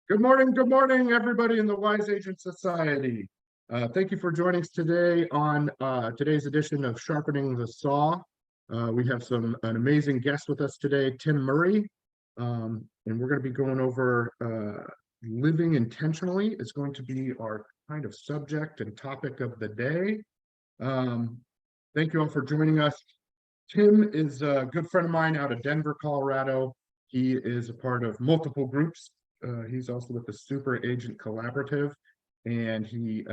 Good morning, everybody in the Wise Agent Society. Thank you for joining us today on today's edition of Sharpening the Saw. We have an amazing guest with us today, Tim Murray, and we're going to be going over living intentionally. Is going to be our kind of subject and topic of the day. Thank you all for joining us. Tim is a good friend of mine out of Denver, Colorado. He is a part of multiple groups. He's also with the Super Agent Collaborative, and he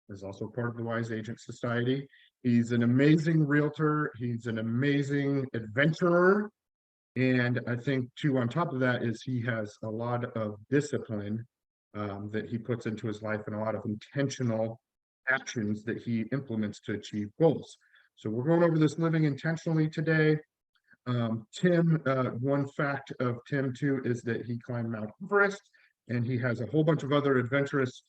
is also part of the Wise Agent Society. He's an amazing realtor. He's an amazing adventurer. And I think, too, on top of that is he has a lot of discipline that he puts into his life and a lot of intentional actions that he implements to achieve goals. So we're going over this living intentionally today. Tim, one fact of Tim too is that he climbed Mount Everest, and he has a whole bunch of other adventurous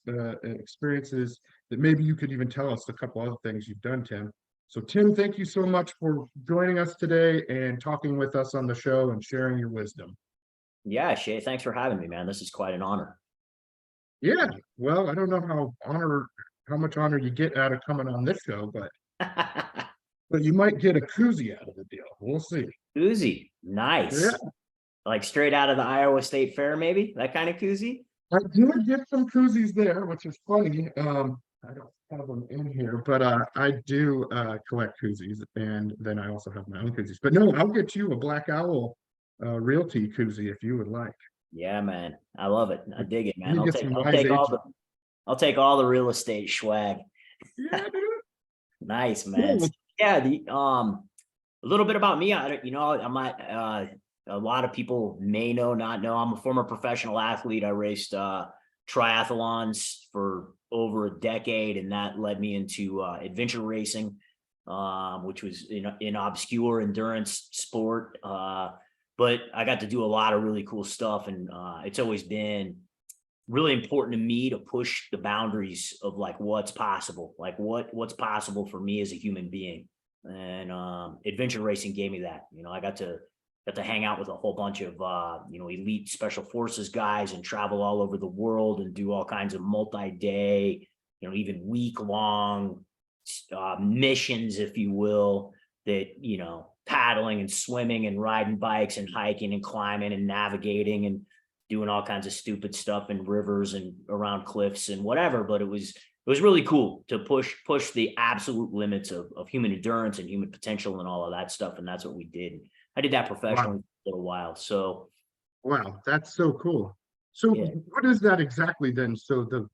experiences that maybe you could even tell us a couple other things you've done, Tim. So Tim, thank you so much for joining us today and talking with us on the show and sharing your wisdom. Yeah, Shay, thanks for having me, man. This is quite an honor. Yeah, well, I don't know how much honor you get out of coming on this show, but you might get a koozie out of the deal. We'll see. Koozie, nice. Yeah. Like straight out of the Iowa State Fair, maybe that kind of koozie. I did get some koozies there, which is funny. I don't have them in here, but I do collect koozies, and then I also have my own koozies. But no, I'll get you a Black Owl Realty koozie if you would like. Yeah, man, I love it. I dig it, man. You I'll get take, some I'll Wise take all Agent. I'll take all the real estate swag. Yeah, dude. Nice, man. Cool. Yeah, a little bit about me. I'm not. A lot of people may not know. I'm a former professional athlete. I raced triathlons for over a decade, and that led me into adventure racing, which was an obscure endurance sport. But I got to do a lot of really cool stuff, and it's always been really important to me to push the boundaries of like what's possible, like what's possible for me as a human being. And adventure racing gave me that. I got to hang out with a whole bunch of elite special forces guys and travel all over the world and do all kinds of multi-day, even week-long missions, if you will, that paddling and swimming and riding bikes and hiking and climbing and navigating and doing all kinds of stupid stuff in rivers and around cliffs and whatever. But it was really cool to push the absolute limits of human endurance and human potential and all of that stuff. And that's what we did. I did that professionally for a little while. So Wow, that's so cool. So yeah. what is that exactly then? So the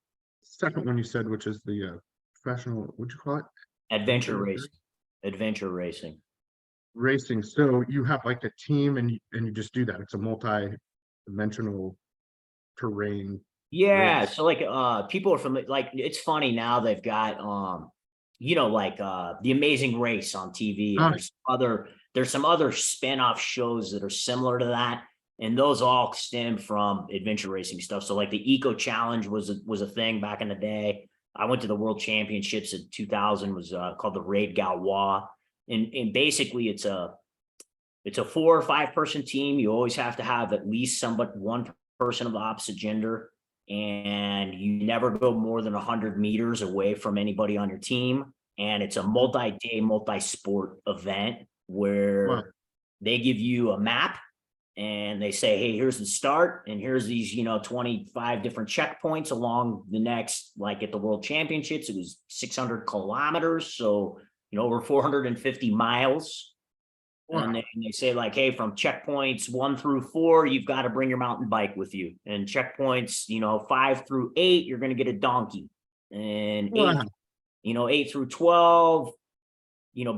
second one you said, which is the professional, what'd you call it? Adventure racing. Racing. So you have like a team and you just do that. It's a multi-dimensional terrain Yeah. race. So like people are from like, it's funny now they've got like The Amazing Race on TV, and there's some other spin-off shows that are similar to that, and those all stem from adventure racing stuff. So like the Eco Challenge was a thing back in the day. I went to the World Championships in 2000, was called the Raid Galois, and basically it's a 4 or 5 person team. You always have to have at least one person of the opposite gender, and you never go more than 100 meters away from anybody on your team. And it's a multi-day, multi-sport event where they give you a map and they say, hey, here's the start, and here's these 25 different checkpoints along the next, like at the World Championships it was 600 kilometers, so over 450 miles. Wow. And they say like, hey, from checkpoints 1 through 4, you've got to bring your mountain bike with you. And checkpoints, 5 through 8, you're going to get a donkey. And 8 through 12,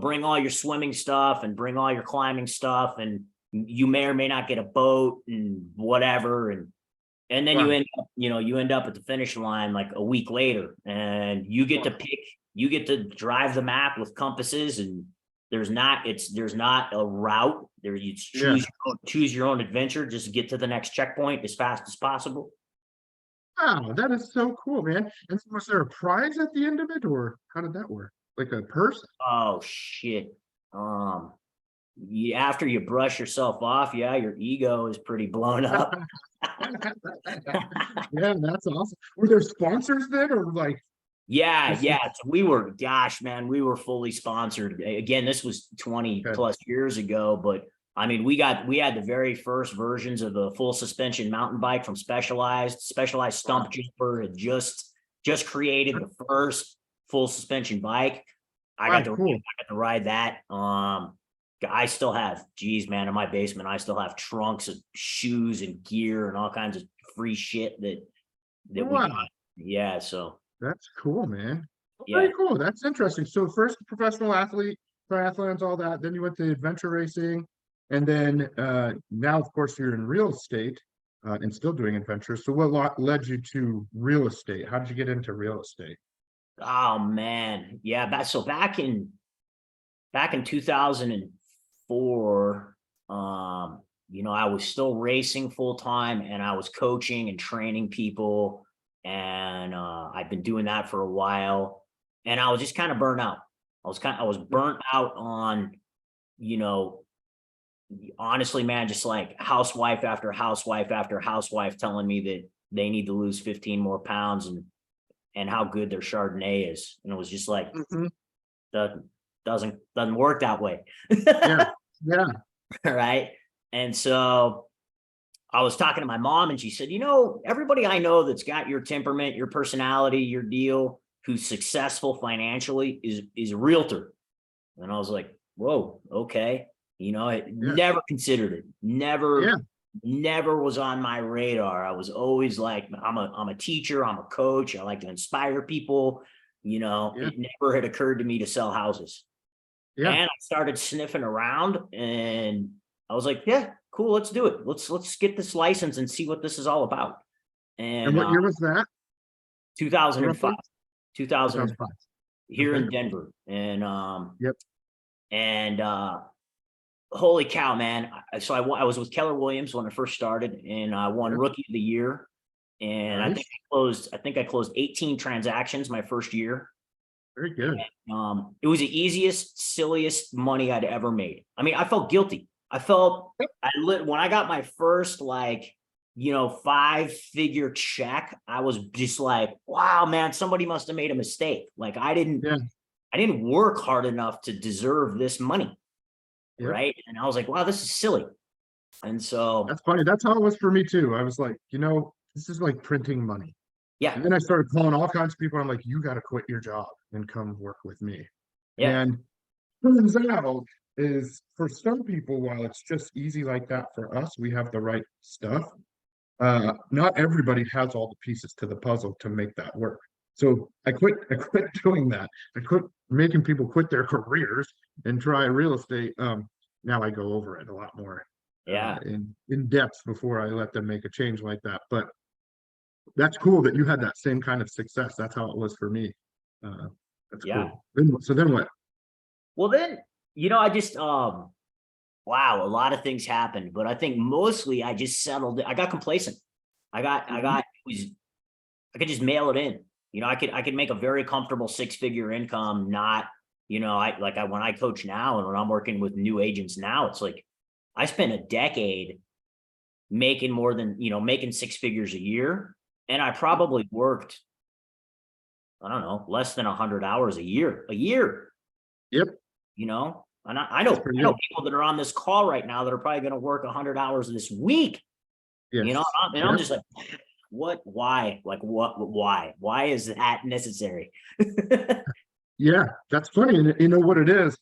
bring all your swimming stuff and bring all your climbing stuff. And you may or may not get a boat and whatever. And then you end up at the finish line like a week later, and you get to drive the map with compasses, and there's not a route there. You choose your own adventure, just get to the next checkpoint as fast as possible. Wow, that is so cool, man. And was there a prize at the end of it, or how did that work? Like a purse? Oh shit. After you brush yourself off, yeah, your ego is pretty blown up. Yeah, that's awesome. Were there sponsors then, or like Yeah, this yeah. is So we were, gosh, man, we were fully sponsored. Again, this was 20 okay? plus years ago, but I mean, we had the very first versions of the full suspension mountain bike from Specialized. Specialized Wow. Stump Jumper had just created the first full suspension bike. Wow, cool. I got to ride that. I still have, geez, man, in my basement, I still have trunks of shoes and gear and all kinds of free shit that we got. Wow, Yeah, so that's cool, man. yeah. Very cool. That's interesting. So first professional athlete, triathlons, all that. Then you went to adventure racing, and then now, of course, you're in real estate and still doing adventures. So what led you to real estate? How did you get into real estate? Oh man, yeah. Back in 2004, I was still racing full time, and I was coaching and training people, and I've been doing that for a while, and I was just kind of burnt out. I was burnt out on, you know, honestly, man, just like housewife after housewife after housewife telling me that they need to lose 15 more pounds and how good their Chardonnay is. And it was just like, Mhm. that doesn't work that way. Yeah, yeah, Right. And so I was talking to my mom, and she said, everybody I know that's got your temperament, your personality, your deal, who's successful financially is a realtor. And I was like, whoa, okay. I yeah, never considered it. yeah, Never was on my radar. I was always like, I'm a teacher, I'm a coach, I like to inspire people. yeah, It never had occurred to me to sell houses. yeah. And I started sniffing around, and I was like, yeah, cool, let's do it. Let's get this license and see what this is all about. And And what year was that? 2005, Roughly 2005 2005. here Okay. in Denver. Yep. And holy cow, man. I was with Keller Williams when I first started, and I won Yeah. rookie of the year. And Nice. I think I closed 18 transactions my first year. Very good. It was the easiest, silliest money I'd ever made. I mean, I felt guilty. When I got my first 5-figure check, I was just like, wow, man, somebody must have made a mistake. Like Yeah. I didn't work hard enough to deserve this money. Yep. Right. And I was like, wow, this is silly. And so, That's funny. That's how it was for me too. I was like, this is like printing money. yeah, And then I started calling all kinds of people. I'm like, you got to quit your job and come work with me. yeah, And turns out is for some people, while it's just easy like that for us, we have the right stuff. Not everybody has all the pieces to the puzzle to make that work. So I quit doing that. I quit making people quit their careers and try real estate. Now I go over it a lot more yeah, in depth before I let them make a change like that. But that's cool that you had that same kind of success. That's how it was for me. Uh, that's yeah. cool. So then what? Well, then, I just, wow, a lot of things happened, but I think mostly I just settled. I got complacent. Mhm. I could just mail it in. I could make a very comfortable 6-figure income. Not, when I coach now and when I'm working with new agents now, it's like I spent a decade making making 6 figures a year. And I probably worked, I don't know, less than 100 hours a year, Yep, and that's pretty I know good. people that are on this call right now that are probably going to work 100 hours this week, Yes. and I'm Yep. just like, why is that necessary? Yeah, that's funny. And you know what it is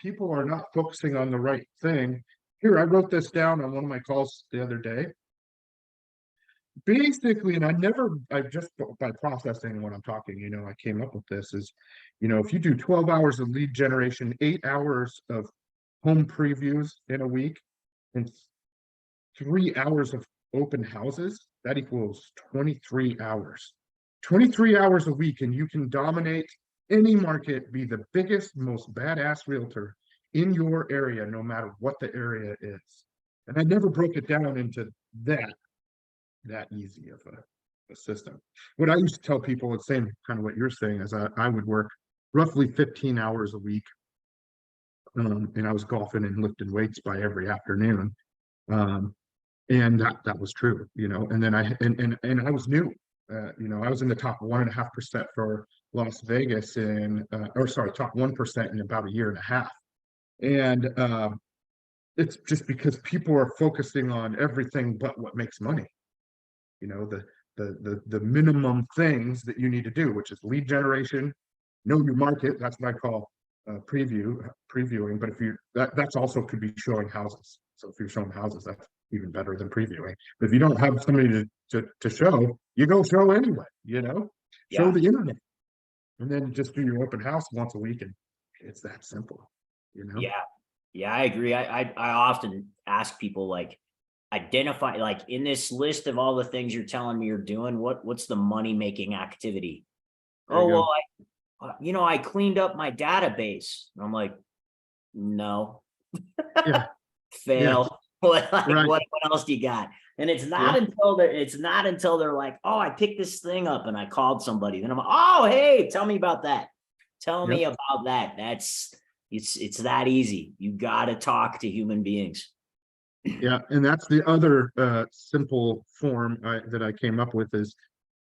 people are not focusing on the right thing. Here, I wrote this down on one of my calls the other day. Basically, and I just by processing when I'm talking, I came up with this is, if you do 12 hours of lead generation, 8 hours of home previews in a week, and 3 hours of open houses, that equals 23 hours. 23 hours a week, and you can dominate any market, be the biggest, most badass realtor in your area, no matter what the area is. And I never broke it down into that easy of a system. What I used to tell people, the same kind of what you're saying, is I would work roughly 15 hours a week, and I was golfing and lifting weights by every afternoon. Um, And that was true, you know. And then I was new, you know, I was in the top 1.5% for Las Vegas in, or sorry, top 1% in about a year and a half. And it's just because people are focusing on everything but what makes money. You know, the minimum things that you need to do, which is lead generation, know your market. That's what I call previewing. But if you that's also could be showing houses. So if you're showing houses, that's even better than previewing. But if you don't have somebody to show, you go show anyway, you know, show Yeah. the internet, and then just do your open house once a week, and it's that simple, you know. Yeah. Yeah, I agree. I often ask people, like, identify, like, in this list of all the things you're telling me you're doing, what's the money making activity? There you Oh, well, go. I cleaned up my database. And I'm like, no, Yeah, yeah, fail. What, like, right. what else do you got? And Yeah, it's not until they're like, oh, I picked this thing up and I called somebody. Then I'm like, oh, hey, tell me about that. Tell me yep. about that. It's that easy. You got to talk to human beings. Yeah, and that's the other simple form that I came up with is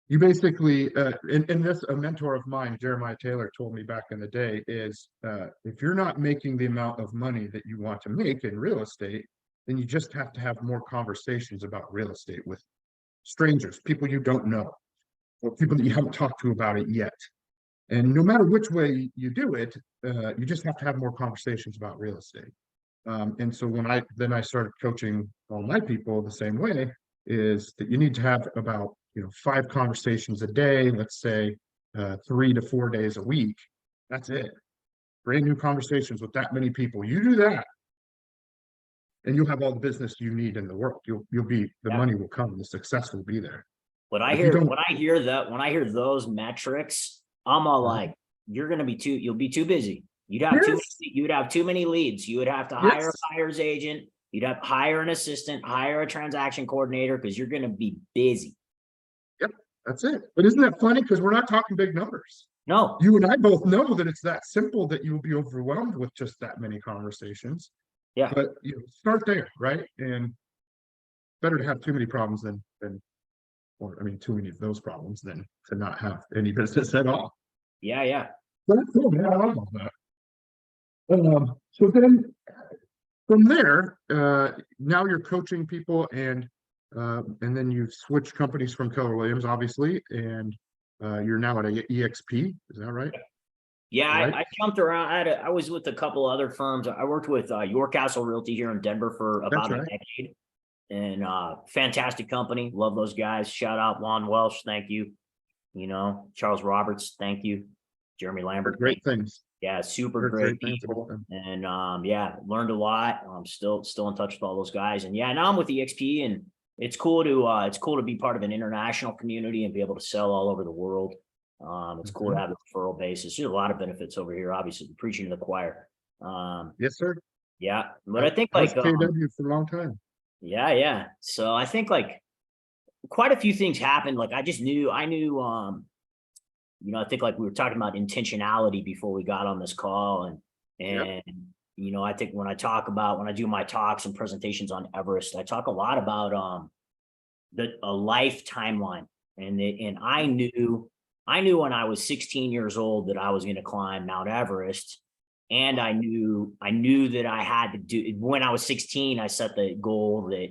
you basically, and this a mentor of mine, Jeremiah Taylor, told me back in the day is if you're not making the amount of money that you want to make in real estate, then you just have to have more conversations about real estate with strangers, people you don't know, or people that you haven't talked to about it yet. And no matter which way you do it, you just have to have more conversations about real estate. And so when I started coaching all my people the same way, is that you need to have about 5 conversations a day, let's say 3 to 4 days a week. That's it. Brand new conversations with that many people. You do that, and you'll have all the business you need in the world. You'll be the Yeah. money will come, the success will be there. When But I if you hear don't, when I hear that when I hear those metrics, I'm all like, you'll be too busy. yes, You'd have too many leads. You would have to hire a yes, buyer's agent. You'd have to hire an assistant, hire a transaction coordinator, because you're gonna be busy. yep, that's it. But isn't that funny? Because we're not talking big numbers. No, You and I both know that it's that simple that you'll be overwhelmed with just that many conversations. yeah, But start there, right? And better to have too many problems than or I mean too many of those problems than to not have any business at all. yeah, yeah. But that's cool, man. I love all that. So then from there, now you're coaching people and then you've switched companies from Keller Williams, obviously, and you're now at EXP, is that right? Yeah, Right? I jumped around. I was with a couple other firms. I worked with York Castle Realty here in Denver for That's about a right. decade, and fantastic company. Love those guys. Shout out Lon Welsh, thank you. Charles Roberts, thank you. Jeremy Heard Lambert, thank great you. things. Yeah, super Heard great great things about people. them. And yeah, learned a lot. I'm still in touch with all those guys. And yeah, now I'm with EXP, and it's cool to be part of an international community and be able to sell all over the world. It's cool to Mhm. have a referral basis. There's a lot of benefits over here, obviously preaching to the choir. Yes, sir. Yeah, but I, I think I was like KW for a long time. yeah, yeah. So I think like quite a few things happened. Like I knew I think like we were talking about intentionality before we got on this call, Yep. and I think when I do my talks and presentations on Everest, I talk a lot about a life timeline, and I knew when I was 16 years old that I was going to climb Mount Everest, and I knew that I had to do when I was 16. I set the goal that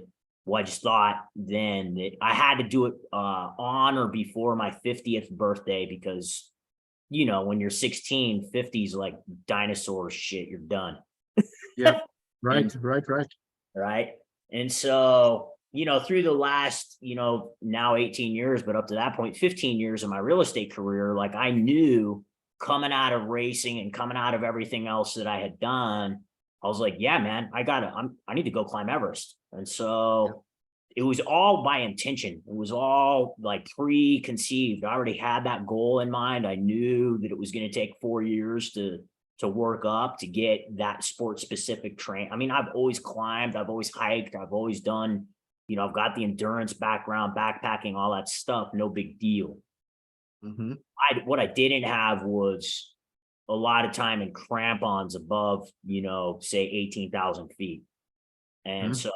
I just thought then that I had to do it on or before my 50th birthday, because when you're 16, 50 is like dinosaur shit. You're done. Yep. Right. And Right. Right. right. And so, through the last, now 18 years, but up to that point, 15 years of my real estate career, like I knew coming out of racing and coming out of everything else that I had done, I was like, yeah, man, I need to go climb Everest. And Yep. so it was all by intention. It was all like preconceived. I already had that goal in mind. I knew that it was going to take 4 years to work up to get that sport specific train. I mean, I've always climbed, I've always hiked, I've always done, I've got the endurance background, backpacking, all that stuff. No big deal. Hmm. What I didn't have was a lot of time in crampons above, say 18,000 feet. And Hmm. so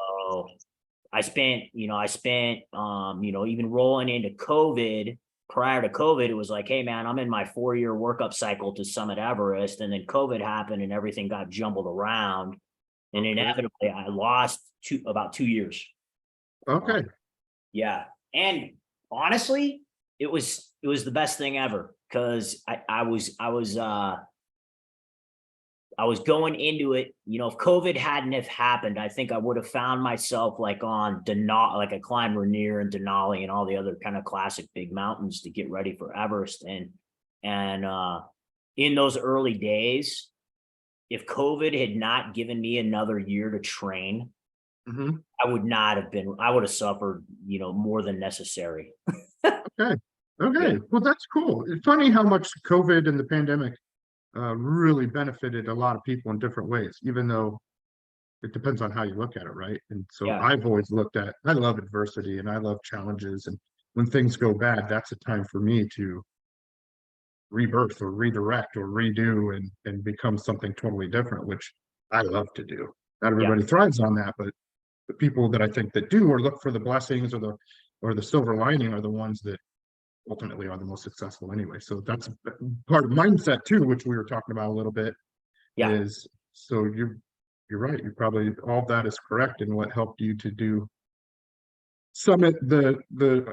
I spent, even rolling into COVID. Prior to COVID, it was like, hey man, I'm in my 4-year workup cycle to summit Everest. And then COVID happened and everything got jumbled around. And inevitably I lost about 2 years. Okay. Yeah. And honestly, it was the best thing ever. Cause I was going into it, if COVID hadn't have happened, I think I would have found myself like on Denali, like I climbed Rainier and Denali and all the other kind of classic big mountains to get ready for Everest. And in those early days, if COVID had not given me another year to train, I would have suffered, more than necessary. Okay. Okay. Yeah. Well, that's cool. It's funny how much COVID and the pandemic really benefited a lot of people in different ways, even though it depends on how you look at it, right? And so Yeah. I've always looked at, I love adversity and I love challenges. And when things go bad, that's a time for me to rebirth or redirect or redo and become something totally different, which I love to do. Not Yeah. everybody thrives on that, but the people that I think that do or look for the blessings or the silver lining are the ones that ultimately are the most successful anyway. So that's part of mindset too, which we were talking about a little bit, Yeah. is so you're right. You probably all that is correct in what helped you to do summit the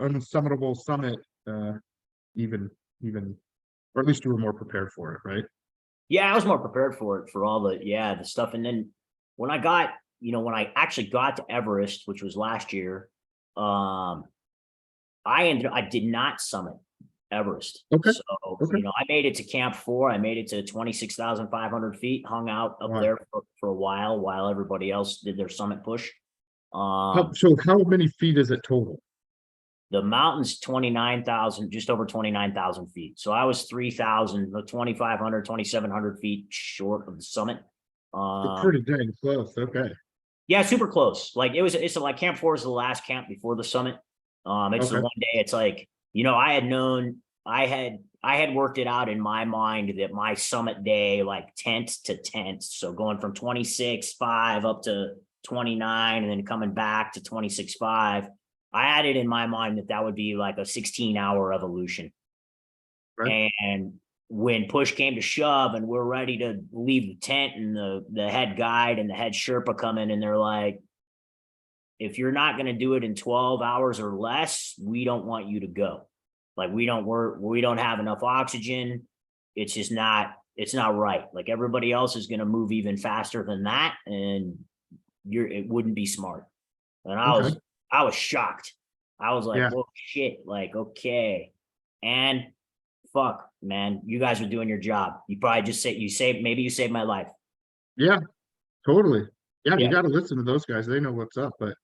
unsummitable summit even or at least you were more prepared for it, right? Yeah, I was more prepared for it, for all the stuff. And then when I actually got to Everest, which was last year, I did not summit Everest. Okay. So, Okay. I made it to Camp 4. I made it to 26,500 feet, hung out up Wow. there for a while everybody else did their summit push. So how many feet is it total? The mountain's 29,000, just over 29,000 feet. So I was 3,000, 2,500, 2,700 feet short of the summit. Pretty dang close. Okay. Yeah, super close. Like it's like Camp 4 is the last camp before the summit. It's the Okay. one day it's like, I had worked it out in my mind that my summit day, like tent to tent. So going from 26.5 up to 29 and then coming back to 26.5. I had it in my mind that would be like a 16-hour evolution. Right. And when push came to shove and we're ready to leave the tent and the head guide and the head Sherpa come in and they're like, if you're not going to do it in 12 hours or less, we don't want you to go. Like we don't have enough oxygen. It's not right. Like everybody else is going to move even faster than that. And it wouldn't be smart. And Okay. I was shocked. I was like, Yeah. whoa, shit. Like, okay. And fuck, man, you guys are doing your job. You probably maybe you saved my life. Yeah. Totally. Yeah. You Yeah. got to listen to those guys. They know what's up, but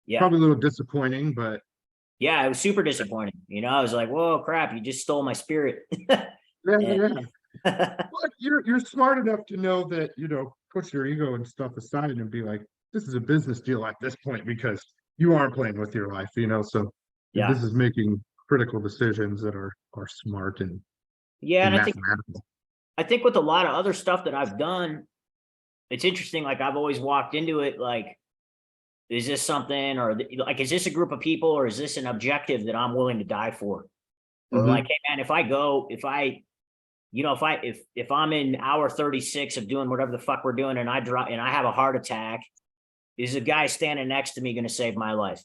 Yeah. probably a little disappointing, but Yeah. It was super disappointing. I was like, whoa, crap. You just stole my spirit. yeah, And- yeah. But you're smart enough to know that, push your ego and stuff aside and be like, this is a business deal at this point because you aren't playing with your life, so yeah. this is making critical decisions that are smart Yeah. and And mathematical. I think with a lot of other stuff that I've done, it's interesting. Like I've always walked into it like, is this something or like, is this a group of people or is this an objective that I'm willing to die for? Or like, hey man, if I'm in hour 36 of doing whatever the fuck we're doing and I have a heart attack, is a guy standing next to me going to save my life?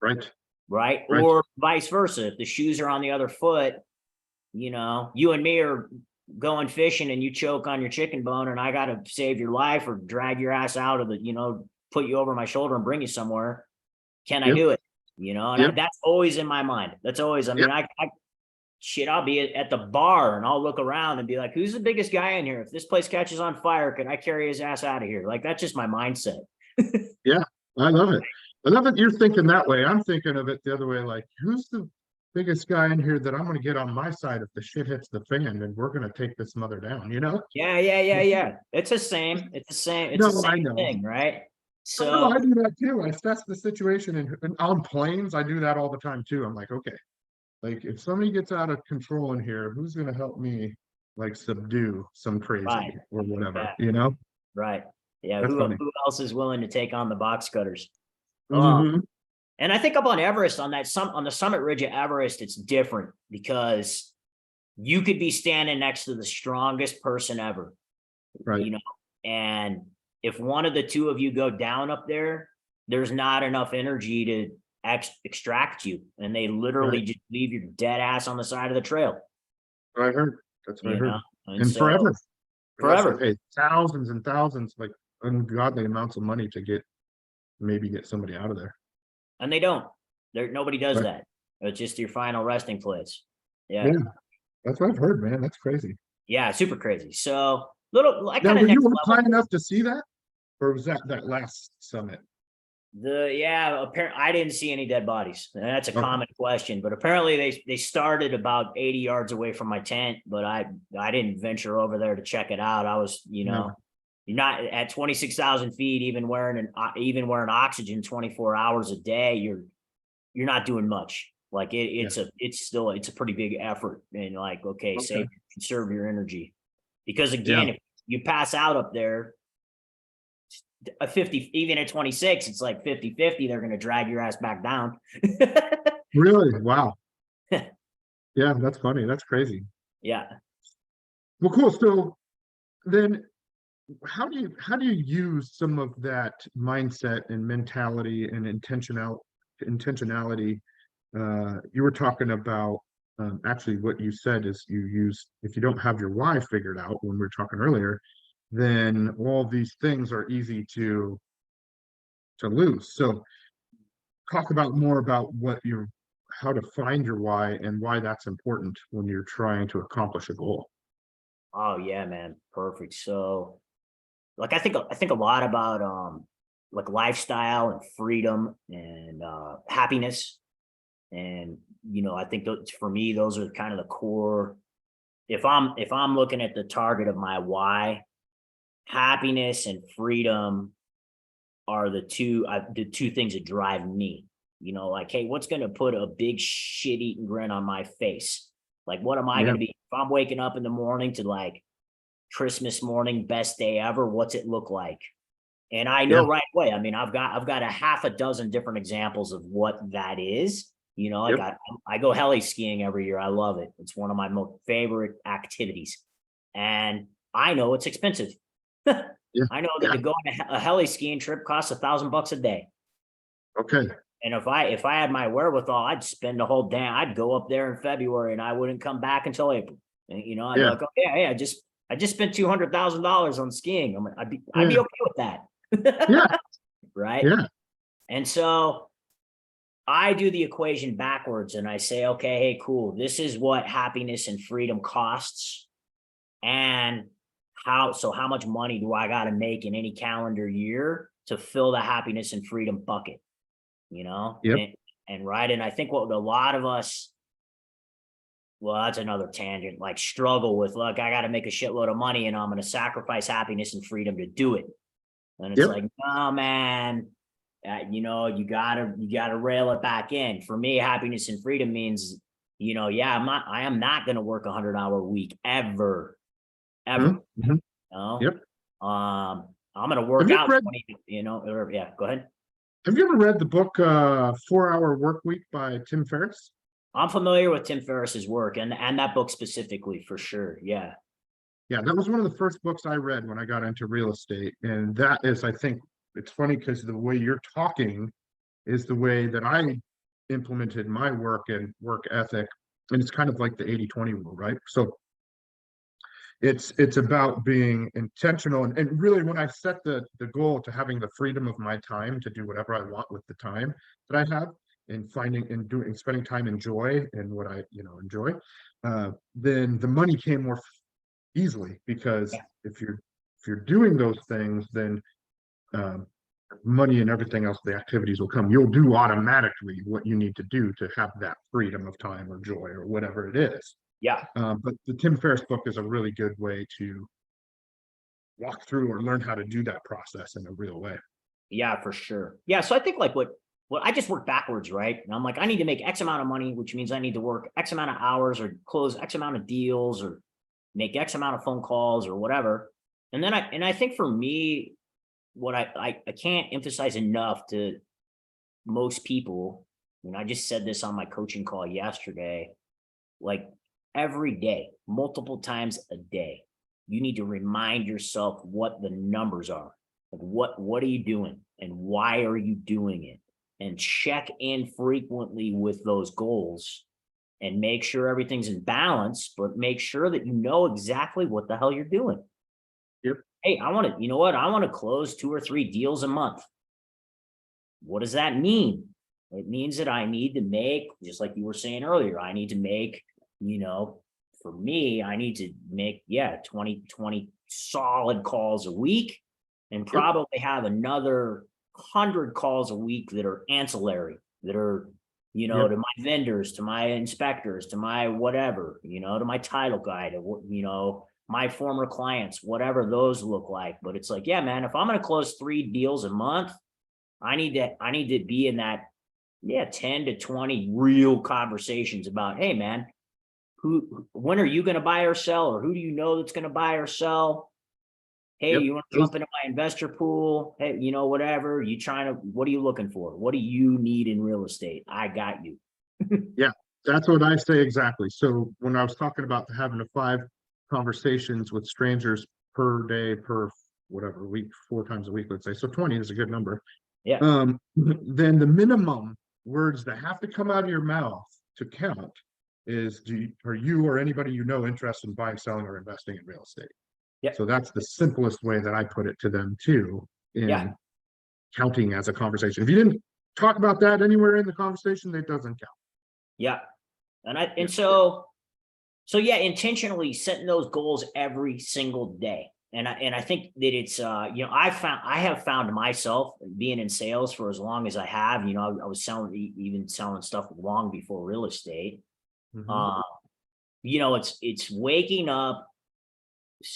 Right. Right. Right. Or vice versa. If the shoes are on the other foot, you and me are going fishing and you choke on your chicken bone and I got to save your life or drag your ass out of put you over my shoulder and bring you somewhere. Can I Yep. do it? And Yep. that's always in my mind. That's always, Yep. I'll be at the bar and I'll look around and be like, who's the biggest guy in here? If this place catches on fire, can I carry his ass out of here? Like, that's just my mindset. Yeah. I love it. I love it. You're thinking that way. I'm thinking of it the other way. Like, who's the biggest guy in here that I'm going to get on my side if the shit hits the fan and we're going to take this mother down, Yeah. It's the same. It's No, the I same know. thing, right? No, So I do that too. I assess the situation and on planes, I do that all the time too. I'm like, okay, like if somebody gets out of control in here, who's gonna help me like subdue some right, crazy or whatever, yeah, right. Yeah, That's funny. who else is willing to take on the box cutters? Um, Hmm. and I think up on Everest, on the summit ridge of Everest, it's different because you could be standing next to the strongest person ever, Right. and if one of the two of you go down up there, there's not enough energy to extract you, and they literally Right. just leave your dead ass on the side of the trail, I heard. That's what I you know, heard. and And so forever, unless they forever, pay thousands and thousands, like ungodly amounts of money to maybe get somebody out of there. and they don't. Nobody does Right. that. It's just your final resting place. Yeah, Yeah, that's what I've heard, man. That's crazy. yeah, super crazy. So little, I Now, kind of were you next up high level. enough to see that? Or was that last summit? Apparently I didn't see any dead bodies. And that's a Okay. common question, but apparently they started about 80 yards away from my tent, but I didn't venture over there to check it out. I was, No. you're not at 26,000 feet, even wearing oxygen 24 hours a day. You're not doing much. Like Yeah. it's a pretty big effort. And like, okay, Okay. conserve your energy, because Yeah. again, if you pass out up there, a 50, even at 26, it's like 50-50. They're going to drag your ass back down. Really? Wow. Yeah, that's funny. That's crazy. Yeah. Well, cool. So then how do you use some of that mindset and mentality and intentionality? You were talking about actually what you said is you use if you don't have your why figured out when we were talking earlier, then all these things are easy to lose. So talk about more about how to find your why and why that's important when you're trying to accomplish a goal. Oh yeah, man. Perfect. So like I think a lot about like lifestyle and freedom and happiness. And I think for me, those are kind of the core. If I'm looking at the target of my why, happiness and freedom are the two things that drive me. Like, hey, what's going to put a big shit eating grin on my face? Like, what am I going Yeah, to be if I'm waking up in the morning to like Christmas morning, best day ever? What's it look like? And I yeah, know right away. I mean, I've got a half a dozen different examples of what that is. Like yep, I go heli skiing every year. I love it. It's one of my most favorite activities, and I know it's expensive. yeah, I know that yeah. to go on a heli skiing trip costs $1,000 a day. Okay. And if I had my wherewithal, I'd spend the whole damn. I'd go up there in February and I wouldn't come back until April. And I'd be Yeah, like, oh yeah, yeah, I just spent $200,000 on skiing. I'd be yeah, okay with yeah, that, right? yeah. And so I do the equation backwards and I say, okay, hey, cool. This is what happiness and freedom costs, and how much money do I got to make in any calendar year to fill the happiness and freedom bucket? you know, Yep. and, and right. And I think what a lot of us, well, that's another tangent, like struggle with, look, I got to make a shitload of money and I'm going to sacrifice happiness and freedom to do it. And it's Yep. like, no, man, you gotta rail it back in. For me, happiness and freedom means, yeah, I am not going to work 100-hour week ever, ever. Mhm. You know, Yep. I'm going to Have work you ever out read 20, yeah, go ahead. have you ever read the book 4 Hour Work Week by Tim Ferriss? I'm familiar with Tim Ferriss's work and that book specifically for sure. Yeah. Yeah, that was one of the first books I read when I got into real estate. And that is, I think it's funny because the way you're talking is the way that I implemented my work and work ethic. And it's kind of like the 80/20 rule, right? So it's about being intentional and really when I set the goal to having the freedom of my time to do whatever I want with the time that I have and finding and doing spending time in joy and what I enjoy, then the money came more easily because Yeah. if you're doing those things, then um, money and everything else, the activities will come. You'll do automatically what you need to do to have that freedom of time or joy or whatever it is. Yeah. But the Tim Ferriss book is a really good way to walk through or learn how to do that process in a real way. Yeah, for sure. Yeah. So I think like what I just work backwards, right? And I'm like, I need to make X amount of money, which means I need to work X amount of hours or close X amount of deals or make X amount of phone calls or whatever. And I think for me, what I can't emphasize enough most people, and I just said this on my coaching call yesterday, like every day, multiple times a day, you need to remind yourself what the numbers are. Like what are you doing and why are you doing it? And check in frequently with those goals and make sure everything's in balance, but make sure that you know exactly what the hell you're doing. Yep. Hey, I want to, you know what? I want to close 2 or 3 deals a month. What does that mean? It means that I need to make, just like you were saying earlier, I need to make, for me, I need to make, 20 solid calls a week and probably have another 100 calls a week that are ancillary, that are, to my vendors, to my inspectors, to my whatever, to my title guy, to, my former clients, whatever those look like. But it's like, yeah, man, if I'm going to close 3 deals a month, I need to be in that, 10 to 20 real conversations about, hey man, when are you going to buy or sell? Or who do you know that's going to buy or sell? Hey, you want to jump into my investor pool? Hey, whatever. What are you looking for? What do you need in real estate? I got you. Yeah, that's what I say exactly. So when I was talking about having the 5 conversations with strangers per day, per whatever week, 4 times a week, let's say. So 20 is a good number. Yeah. Then the minimum words that have to come out of your mouth to count is, are you or anybody you know interested in buying, selling, or investing in real estate? Yeah. So that's the simplest way that I put it to them too, in counting as a conversation. If you didn't talk about that anywhere in the conversation, it doesn't count. Yeah. So intentionally setting those goals every single day. And I think that it's, I have found myself being in sales for as long as I have, I was even selling stuff long before real estate. It's waking up,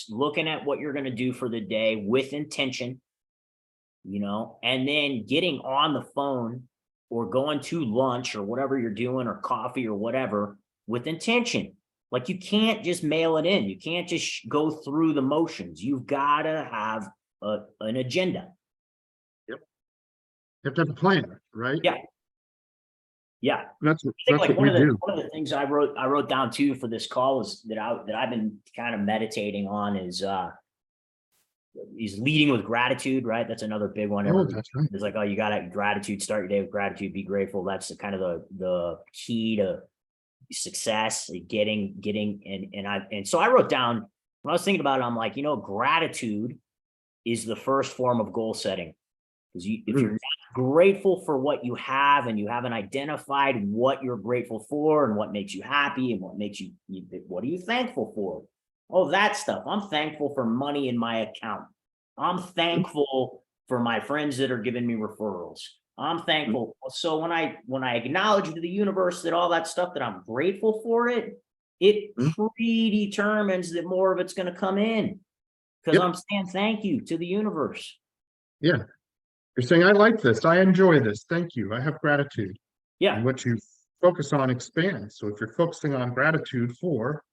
looking at what you're going to do for the day with intention, and then getting on the phone or going to lunch or whatever you're doing, or coffee or whatever, with intention. Like, you can't just mail it in. You can't just go through the motions. You've got to have an agenda. Yep. You have to have a plan, right? Yeah. Yeah. That's what one we do. One of the things I wrote down too for this call is that I've been kind of meditating on is leading with gratitude, right? That's another big one. Oh, that's right. It's like, oh, you got to gratitude, start your day with gratitude, be grateful. That's the key to success, getting so I wrote down, when I was thinking about it, I'm like, gratitude is the first form of goal setting. Because if you're not grateful for what you have, and you haven't identified what you're grateful for and what makes you happy and what makes you, what are you thankful for? Oh, that stuff. I'm thankful for money in my account. I'm thankful for my friends that are giving me referrals. I'm thankful. So when I acknowledge to the universe that all that stuff that I'm grateful for it predetermines that more of it's going to come in, because I'm saying thank you to the universe. Yeah. You're saying, I like this. I enjoy this. Thank you. I have gratitude. Yeah. And what you focus on expands. So if you're focusing on gratitude for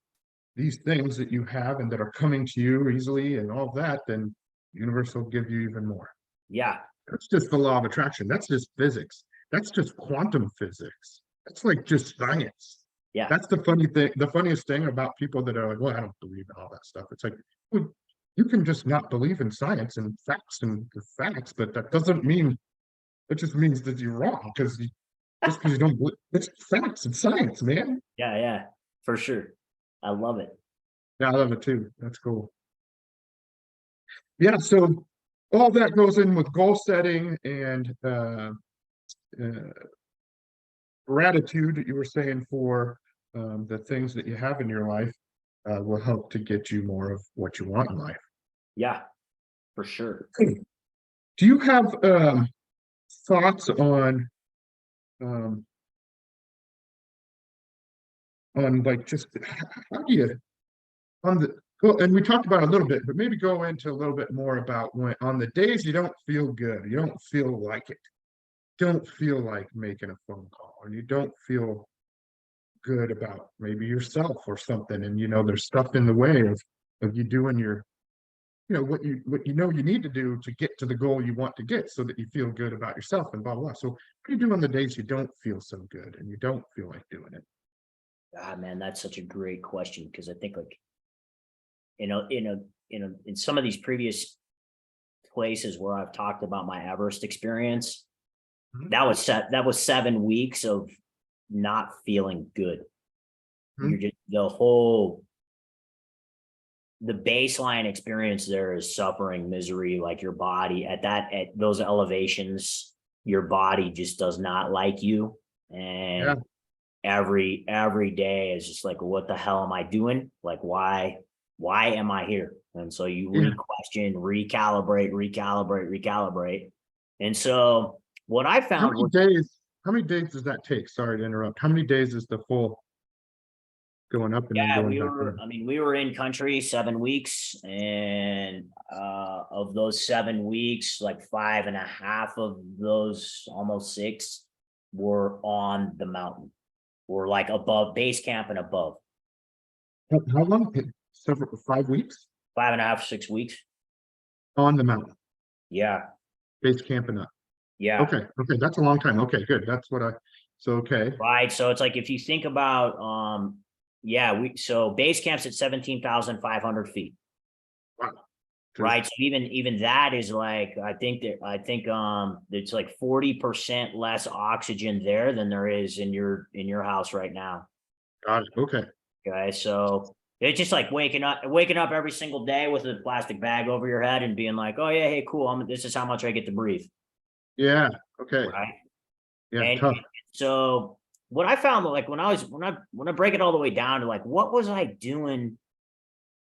these things that you have and that are coming to you easily and all that, then the universe will give you even more. Yeah. That's just the law of attraction. That's just physics. That's just quantum physics. That's like just science. Yeah. That's the funny thing. The funniest thing about people that are like, well, I don't believe in all that stuff. It's like, well, you can just not believe in science and facts, but that doesn't mean, it just means that you're wrong, because just because you don't believe, it's facts and science, man. Yeah. Yeah. For sure. I love it. Yeah, I love it too. That's cool. Yeah, so all that goes in with goal setting and gratitude that you were saying for the things that you have in your life will help to get you more of what you want in life. Yeah, for sure. Do you have thoughts on like, just how do you, on the, well, and we talked about it a little bit, but maybe go into a little bit more about when on the days you don't feel good, you don't feel like it, don't feel like making a phone call, or you don't feel good about maybe yourself or something, and there's stuff in the way of you doing your what you know you need to do to get to the goal you want to get, so that you feel good about yourself and blah blah blah. So what do you do on the days you don't feel so good and you don't feel like doing it? Ah, man, that's such a great question, because I think, like, in some of these previous places where I've talked about my Everest experience, Mhm. that was 7 weeks of not feeling good. You're Mhm. just the baseline experience there is suffering, misery, like your body at those elevations, your body just does not like you. Yeah, And every day is just like, what the hell am I doing? Like, why am I here? And so you yeah. re-question, recalibrate. And so what I How found many was, days? How many days does that take? Sorry to interrupt. How many days is the full going up and then yeah, going back down? we were in country 7 weeks, and of those 7 weeks, like 5.5 of those, almost 6, were on the mountain. We're like above base camp and above. How long? Several 5 weeks 5.5, 6 weeks. on the mountain, Yeah. base camping up. Yeah. Okay, okay, that's a long time. Okay, good. That's what I. So okay. Right. So it's like, if you think about, yeah, so base camp's at 17,500 feet. Wow. Just Right. So even that is like, I think it's like 40% less oxygen there than there is in your house right now. got it. Okay. Okay. So it's just like waking up every single day with a plastic bag over your head and being like, oh yeah, hey, cool. This is how much I get to breathe. Yeah. Okay. Right. Yeah. And Tough. so what I found, like, when I break it all the way down to, like, what was I doing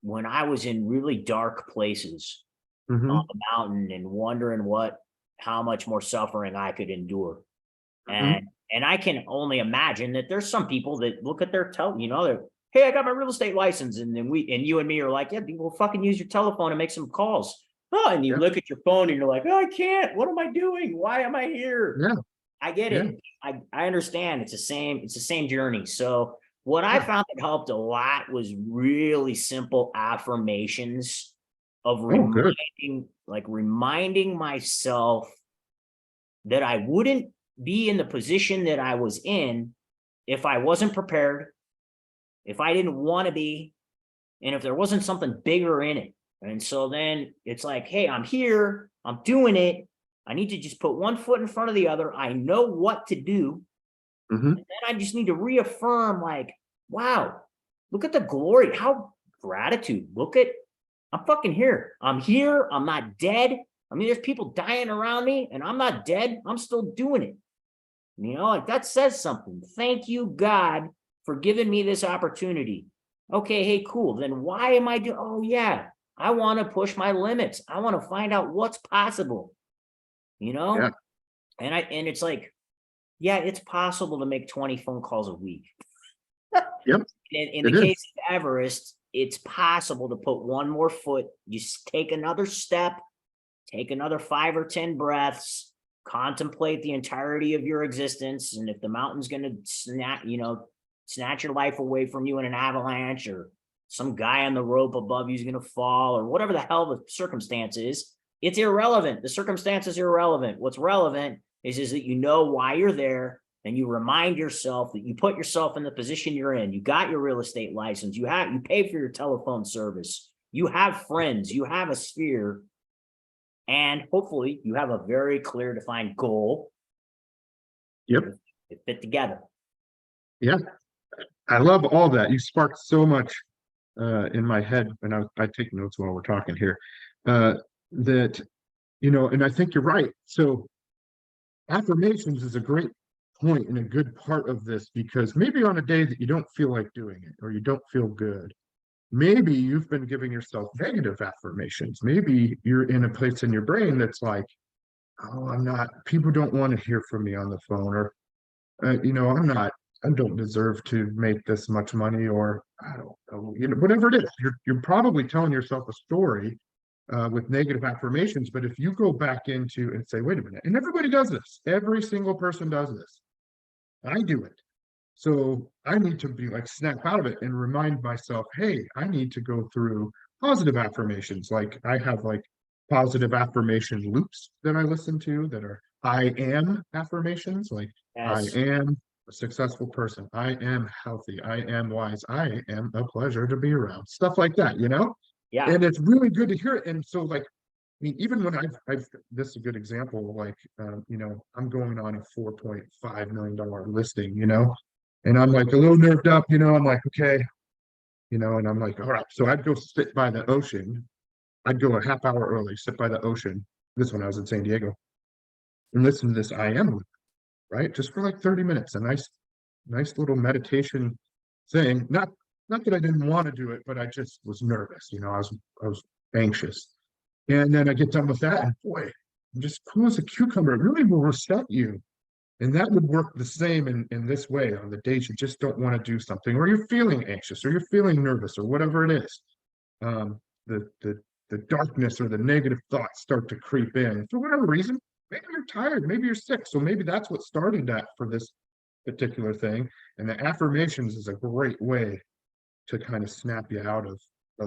when I was in really dark places on Mm-hmm. the mountain, and wondering how much more suffering I could endure. Mm-hmm. And I can only imagine that there's some people that look at their they're, hey, I got my real estate license. And then you and me are like, yeah, people fucking use your telephone and make some calls. Oh, and you Yeah. look at your phone and you're like, oh, I can't. What am I doing? Why am I here? Yeah. I get Yeah. it. I understand. It's the same journey. So what I Yeah. found that helped a lot was really simple affirmations of Oh, good. reminding myself that I wouldn't be in the position that I was in if I wasn't prepared, if I didn't want to be, and if there wasn't something bigger in it. And so then it's like, hey, I'm here, I'm doing it. I need to just put one foot in front of the other. I know what to do. Mm-hmm. And then I just need to reaffirm, like, wow, look at the glory. How gratitude. I'm fucking here. I'm here. I'm not dead. I mean, there's people dying around me and I'm not dead. I'm still doing it. Like, that says something. Thank you, God, for giving me this opportunity. Okay, hey, cool. Then why am I doing? Oh, yeah, I want to push my limits. I want to find out what's possible, you Yeah. know? And it's like, yeah, it's possible to make 20 phone calls a week. Yep. In the It is. case of Everest, it's possible to put one more foot. You take another step, take another 5 or 10 breaths, contemplate the entirety of your existence. And if the mountain's going to snatch your life away from you in an avalanche, or some guy on the rope above you is going to fall, or whatever the hell the circumstance is, it's irrelevant. The circumstance is irrelevant. What's relevant is that you know why you're there, and you remind yourself that you put yourself in the position you're in. You got your real estate license. You pay for your telephone service. You have friends. You have a sphere. And hopefully you have a very clear defined goal. Yep. It fit together. Yeah. I love all that. You sparked so much in my head, and I take notes while we're talking here. That and I think you're right. So affirmations is a great point and a good part of this, because maybe on a day that you don't feel like doing it or you don't feel good, maybe you've been giving yourself negative affirmations. Maybe you're in a place in your brain that's like, oh, I'm not, people don't want to hear from me on the phone, or I'm not, I don't deserve to make this much money, or I don't know, whatever it is. You're probably telling yourself a story with negative affirmations. But if you go back into and say, wait a minute, and everybody does this, every single person does this. I do it. So I need to be like, snap out of it and remind myself, hey, I need to go through positive affirmations. Like I have like positive affirmation loops that I listen to that are I am affirmations, like I Yes. am a successful person, I am healthy, I am wise, I am a pleasure to be around, stuff like that, you know? Yeah. And it's really good to hear it. And so like, I mean, even when I've this is a good example, like, you know, I'm going on a $4.5 million listing, you know, and I'm like a little nerved up, you know, I'm like, okay, you know, and I'm like, all right, so I'd go sit by the ocean. I'd go a half hour early, sit by the ocean. This when I was in San Diego and listen to this I am, right? Just for like 30 minutes, a nice little meditation thing. Not that I didn't want to do it, but I just was nervous, you know, I was anxious. And then I get done with that, and boy, I'm just cool as a cucumber. It really will reset you. And that would work the same in this way on the days you just don't want to do something, or you're feeling anxious, or you're feeling nervous, or whatever it is. Um, the darkness or the negative thoughts start to creep in for whatever reason. Maybe you're tired, maybe you're sick. So maybe that's what started that for this particular thing. And the affirmations is a great way to kind of snap you out of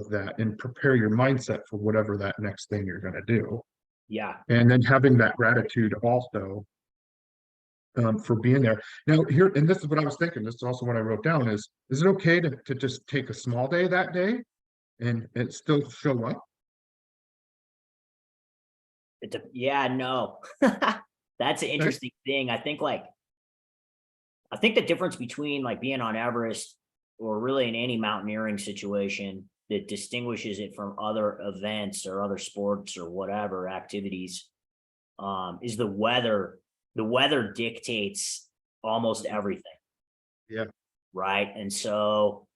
that and prepare your mindset for whatever that next thing you're going to do. Yeah. And then having that gratitude also for being there. Now here, and this is what I was thinking, this is also what I wrote down is it okay to just take a small day that day and still show up? Yeah, no. That's an Okay. interesting thing. I think the difference between like being on Everest or really in any mountaineering situation that distinguishes it from other events or other sports or whatever activities is the weather. The weather dictates almost everything, Yeah. right? And so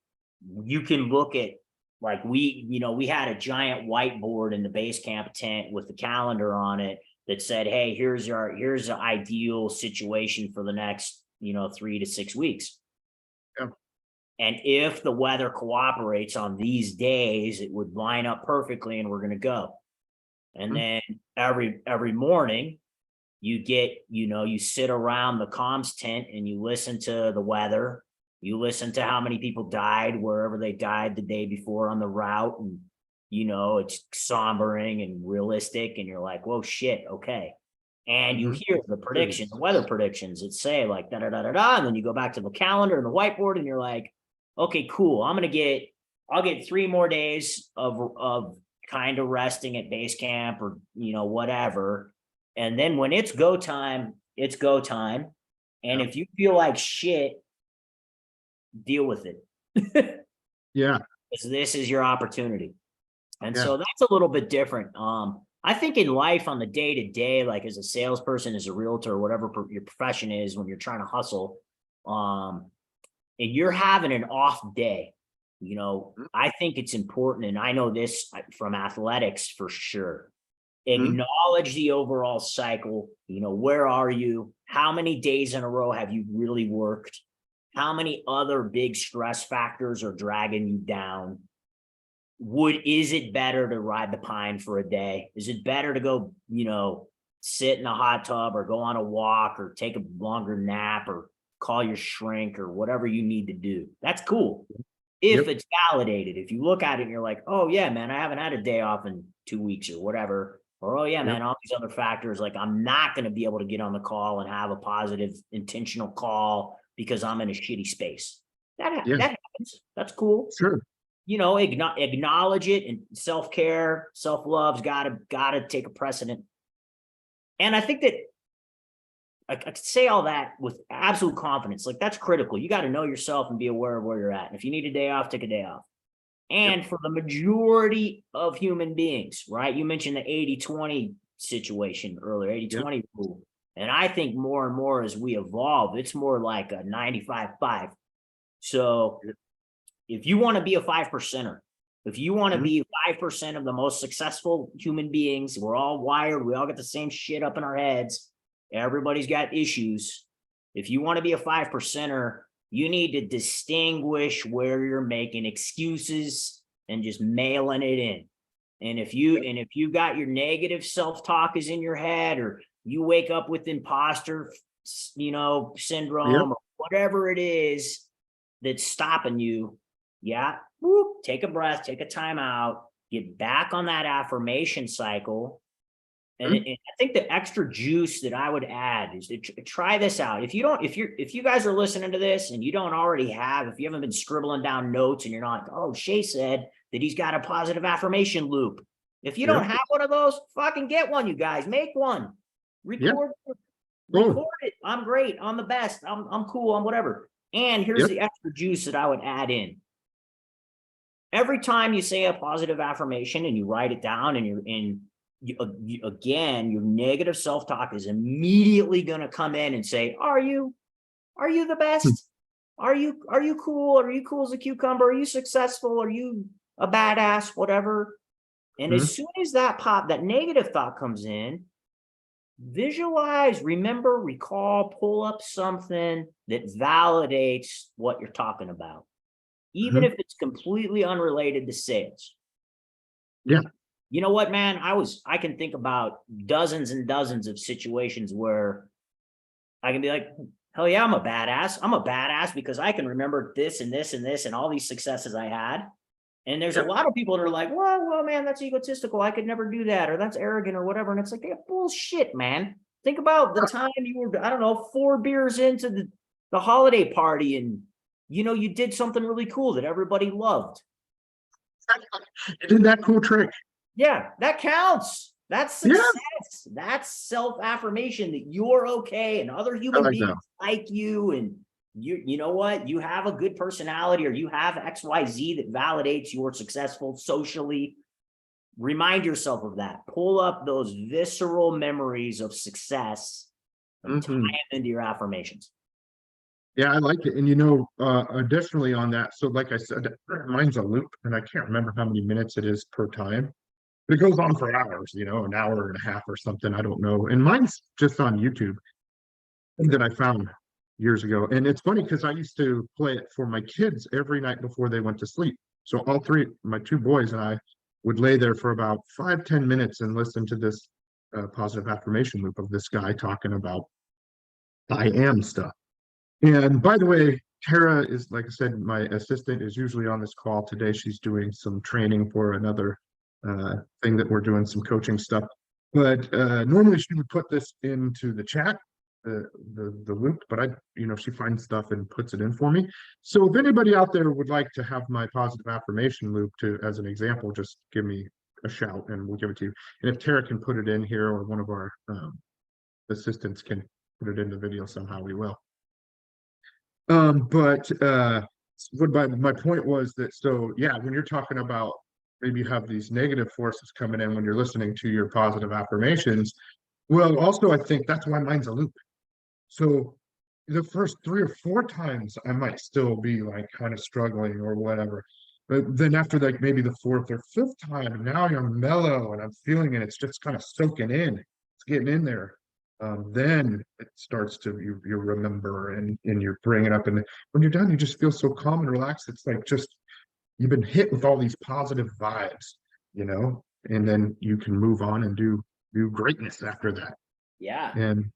you can look at like we had a giant whiteboard in the base camp tent with the calendar on it that said, hey, here's an ideal situation for the next 3 to 6 weeks. Yeah. And if the weather cooperates on these days, it would line up perfectly and we're going to go. And Mhm. then every morning you sit around the comms tent and you listen to the weather. You listen to how many people died wherever they died the day before on the route. And, it's sombering and realistic. And you're like, whoa, shit. Okay. And you Mhm. hear the prediction, the weather predictions that say like da da da da da. And then you go back to the calendar and the whiteboard and you're like, okay, cool. I'll get 3 more days of kind of resting at base camp or, whatever. And then when it's go time, it's go time. And Yeah. if you feel like shit, deal with it. Yeah. Because this is your opportunity. And Yeah. so that's a little bit different. I think in life on the day to day, like as a salesperson, as a realtor, whatever your profession is, when you're trying to hustle, um, and you're having an off day, I think it's important. And I know this from athletics for sure. Mhm. Acknowledge the overall cycle. Where are you? How many days in a row have you really worked? How many other big stress factors are dragging you down? Is it better to ride the pine for a day? Is it better to go, sit in a hot tub or go on a walk or take a longer nap or call your shrink or whatever you need to do? That's cool. If Yep. it's validated, if you look at it and you're like, oh yeah, man, I haven't had a day off in 2 weeks or whatever. Or, oh yeah, Yep. man, all these other factors, like I'm not going to be able to get on the call and have a positive intentional call because I'm in a shitty space. Yeah. That happens. That's cool. Sure. Acknowledge it, and self-care, self-love's gotta take a precedent. And I think that I could say all that with absolute confidence. Like that's critical. You got to know yourself and be aware of where you're at. And if you need a day off, take a day off. Yep. And for the majority of human beings, right? You mentioned the 80-20 situation earlier, 80 Yep. 20 rule. And I think more and more as we evolve, it's more like a 95-5. So Yep. if you want to be a 5%er, if you want to Mhm. be 5% of the most successful human beings, we're all wired, we all got the same shit up in our heads. Everybody's got issues. If you want to be a 5%er, you need to distinguish where you're making excuses and just mailing it in. And if you got your negative self-talk is in your head, or you wake up with imposter, Yep. syndrome, or whatever it is that's stopping you, yeah, whoop, take a breath, take a time out, get back on that affirmation cycle. And, Mhm. and I think the extra juice that I would add is to try this out. If you guys are listening to this and you don't already have, if you haven't been scribbling down notes and you're not like, oh, Shay said that he's got a positive affirmation loop. If you don't Yep. have one of those, fucking get one, you guys. Make one. Yep. Record, Oh, record it. I'm great. I'm the best. I'm cool. I'm whatever. And here's yep. the extra juice that I would add in. Every time you say a positive affirmation and you write it down and again, your negative self-talk is immediately going to come in and say, are you the best? Are you cool? Are you cool as a cucumber? Are you successful? Are you a badass? Whatever. And Mhm. as soon as that negative thought comes in, visualize, remember, recall, pull up something that validates what you're talking about, even Mhm. if it's completely unrelated to sales. Yeah. You know what, man? I can think about dozens and dozens of situations where I can be like, hell yeah, I'm a badass. I'm a badass because I can remember this and this and this and all these successes I had. And there's a Yep. lot of people that are like, well, man, that's egotistical. I could never do that, or that's arrogant, or whatever. And it's like, yeah, bullshit, man. Think about the time you were, I don't know, 4 beers into the holiday party, and you did something really cool that everybody loved. You did that cool trick. Yeah, that counts. That's Yeah, success. That's self-affirmation that you're okay and other I human like that. beings like you, and you know what? You have a good personality, or you have XYZ that validates you're successful socially. Remind yourself of that. Pull up those visceral memories of success and tie Mhm. them into your affirmations. Yeah, I like it. And additionally on that, so like I said, mine's a loop, and I can't remember how many minutes it is per time. But it goes on for hours, an hour and a half or something. I don't know. And mine's just on YouTube that I found years ago. And it's funny because I used to play it for my kids every night before they went to sleep. So all three, my two boys and I would lay there for about 5, 10 minutes and listen to this positive affirmation loop of this guy talking about I am stuff. And by the way, Tara is, like I said, my assistant is usually on this call today. She's doing some training for another thing that we're doing, some coaching stuff. But normally she would put this into the chat, the loop, but she finds stuff and puts it in for me. So if anybody out there would like to have my positive affirmation loop as an example, just give me a shout and we'll give it to you. And if Tara can put it in here, or one of our assistants can put it in the video somehow, we will. But what my point was that, so yeah, when you're talking about maybe you have these negative forces coming in when you're listening to your positive affirmations, well, also I think that's why mine's a loop. So the first 3 or 4 times I might still be like kind of struggling or whatever. But then after like maybe the fourth or fifth time, now you're mellow and I'm feeling it. It's just kind of soaking in. It's getting in there. Then it starts to you remember and you bring it up. And when you're done, you just feel so calm and relaxed. It's like just you've been hit with all these positive vibes, and then you can move on and do greatness after that. Yeah, And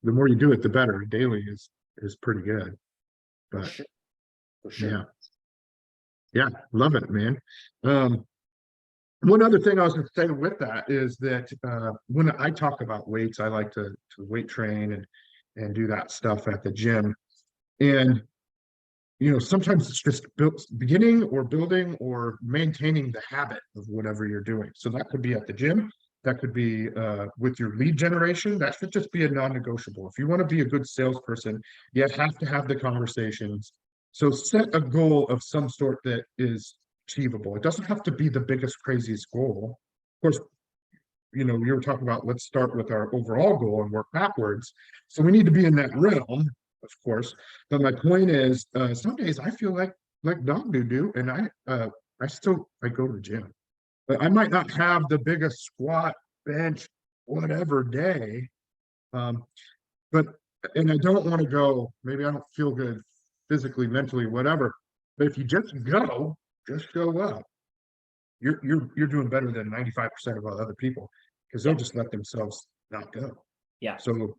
the more you do it, the better. Daily is pretty good. for But sure. For yeah, sure. yeah, love it, man. Um, One other thing I was going to say with that is that when I talk about weights, I like to weight train and do that stuff at the gym. And sometimes it's just beginning or building or maintaining the habit of whatever you're doing. So that could be at the gym. That could be with your lead generation. That should just be a non-negotiable. If you want to be a good salesperson, you have to have the conversations. So set a goal of some sort that is achievable. It doesn't have to be the biggest, craziest goal. Of course, you were talking about let's start with our overall goal and work backwards. So we need to be in that realm, of course. But my point is, some days I feel like dog do, and I go to the gym, but I might not have the biggest squat, bench, whatever day. Um, but and I don't want to go. Maybe I don't feel good physically, mentally, whatever. But if you just go up. You're doing better than 95% of other people because they'll Yeah. just let themselves not go. Yeah. So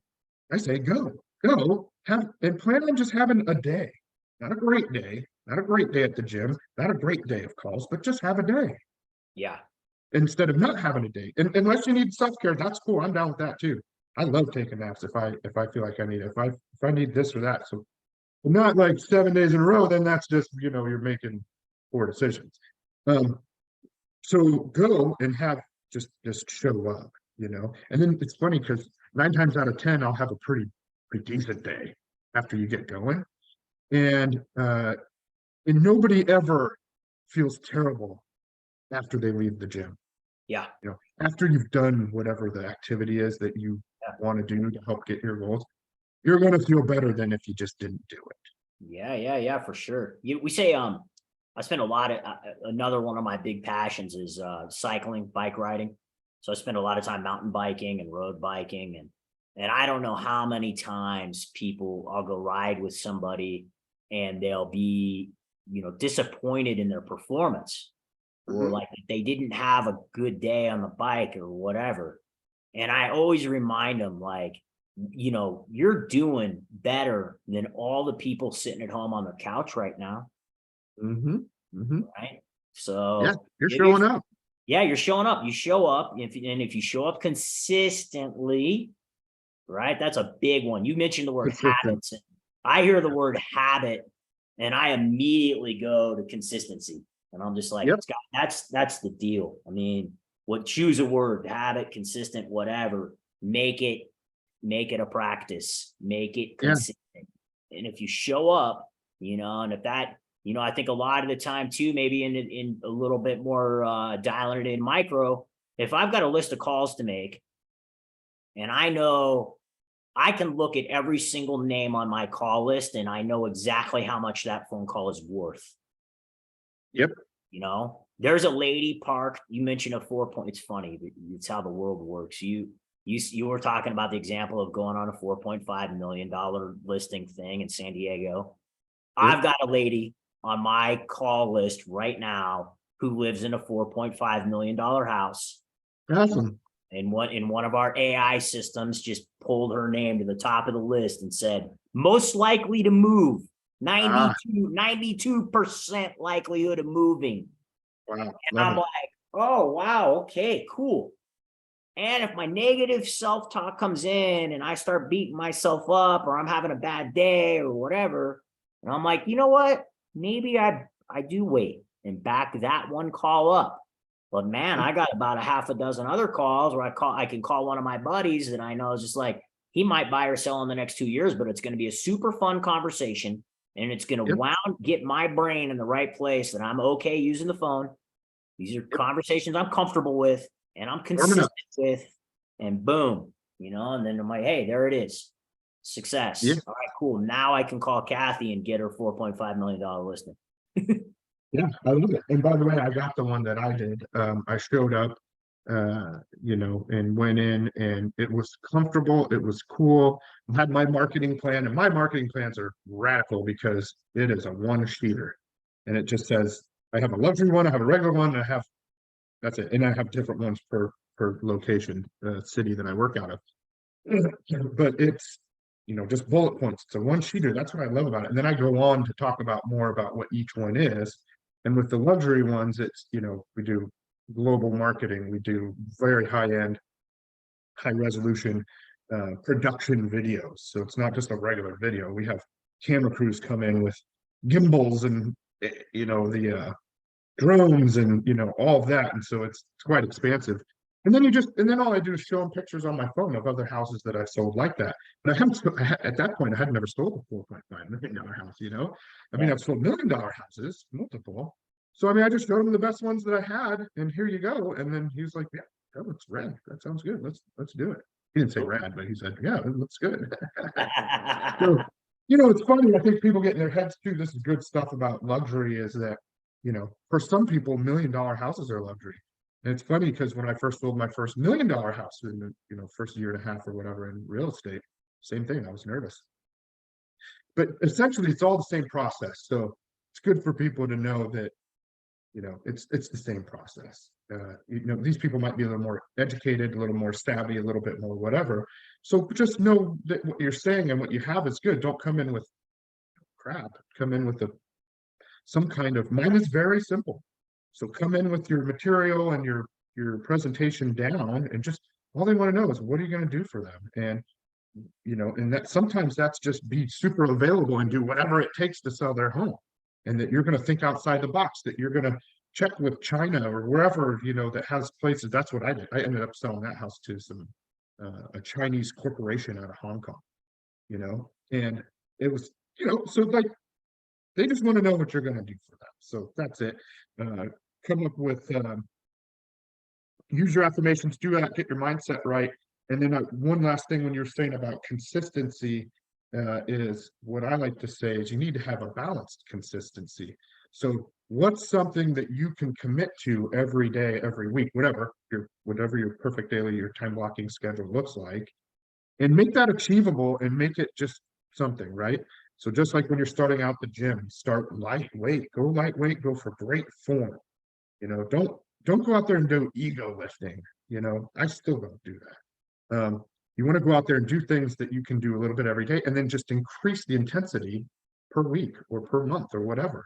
I say go, have and plan on just having a day, not a great day, not a great day at the gym, not a great day of calls, but just have a day. Yeah. instead of not having a date. And unless you need self-care, that's cool. I'm down with that too. I love taking naps if I feel like I need it. If I need this or that. So not like 7 days in a row, then that's just, you're making poor decisions. Um, so go and have just show up, And then it's funny because 9 times out of 10, I'll have a pretty decent day after you get going. And nobody ever feels terrible after they leave the gym. Yeah. After you've done whatever the activity is that you Yeah. want to do to help get your goals, you're going to feel better than if you just didn't do it. Yeah, for sure. We say, I spend a lot of, another one of my big passions is cycling, bike riding. So I spend a lot of time mountain biking and road biking, and I don't know how many times I'll go ride with somebody and they'll be, disappointed in their performance, or like they didn't have a good day on the bike or whatever. And I always remind them, like, you're doing better than all the people sitting at home on their couch right now. Mm-hmm. Mm-hmm. Right. So yeah, you're showing up. Yeah, you're showing up. You show up. If you show up consistently, right? That's a big one. You mentioned the word habits. I hear the word habit and I immediately go to consistency. And I'm just like, Yep. that's the deal. I mean, choose a word, habit, consistent, whatever, make it a practice, make it consistent. Yeah. And if you show up, and if that, I think a lot of the time too, maybe in a little bit more dialing it in micro, if I've got a list of calls to make and I know I can look at every single name on my call list and I know exactly how much that phone call is worth. Yep. There's a lady parked. You mentioned a 4 point. It's funny. It's how the world works. You were talking about the example of going on a $4.5 million listing thing in San Diego. Yep. I've got a lady on my call list right now who lives in a $4.5 million house. Awesome. And one of our AI systems just pulled her name to the top of the list and said, most likely to move, 92% likelihood of moving. Wow. And I'm like, oh, wow. Okay, cool. And if my negative self-talk comes in and I start beating myself up or I'm having a bad day or whatever, and I'm like, you know what? Maybe I do wait and back that one call up. But man, I got about a half a dozen other calls where I can call one of my buddies that I know is just like, he might buy or sell in the next 2 years, but it's going to be a super fun conversation. And it's going to get my brain in the right place that I'm okay using the phone. These are conversations I'm comfortable with and I'm consistent with, and boom, and then I'm like, hey, there it is. Success. Yeah. All right, cool. Now I can call Kathy and get her $4.5 million listing. Yeah, I love it. And by the way, I got the one that I did. I showed up, and went in, and it was comfortable. It was cool. I had my marketing plan, and my marketing plans are radical because it is a one-sheeter, and it just says I have a luxury one, I have a regular one, and that's it. And I have different ones per location, city that I work out of. But it's just bullet points. It's a one-sheeter. That's what I love about it. And then I go on to talk about more about what each one is. And with the luxury ones, it's, we do global marketing. We do very high-end, high-resolution production videos. So it's not just a regular video. We have camera crews come in with gimbals and, the drones and, all of that. And so it's quite expansive. And then all I do is show them pictures on my phone of other houses that I've sold like that. But at that point, I had never sold a $4.5 million house, I mean, I've sold $1 million houses, multiple. So, I mean, I just showed him the best ones that I had, and here you go. And then he was like, yeah, that looks rad. That sounds good. Let's do it. He didn't say rad, but he said, yeah, it looks good. So, it's funny. I think people get in their heads too. This is good stuff about luxury is that, for some people, $1 million houses are luxury. And it's funny because when I first sold my first $1 million house in the, first year and a half or whatever in real estate, same thing. I was nervous. But essentially, it's all the same process. So it's good for people to know that, it's the same process. These people might be a little more educated, a little more savvy, a little bit more whatever. So just know that what you're saying and what you have is good. Don't come in with crap. Come in with some kind of, mine is very simple. So come in with your material and your your presentation down, and just all they want to know is what are you going to do for them? And and that sometimes that's just be super available and do whatever it takes to sell their home. And that you're going to think outside the box, that you're going to check with China or wherever, that has places. That's what I did. I ended up selling that house to a Chinese corporation out of Hong Kong, and it was, so like they just want to know what you're going to do for them. So that's it. Come up with, use your affirmations, do that, get your mindset right. And then one last thing when you're saying about consistency, is what I like to say is you need to have a balanced consistency. So what's something that you can commit to every day, every week, whatever your perfect daily, your time blocking schedule looks like, and make that achievable and make it just something, right? So just like when you're starting out the gym, start lightweight, go for great form. Don't go out there and do ego lifting. I still don't do that. You want to go out there and do things that you can do a little bit every day, and then just increase the intensity per week or per month or whatever.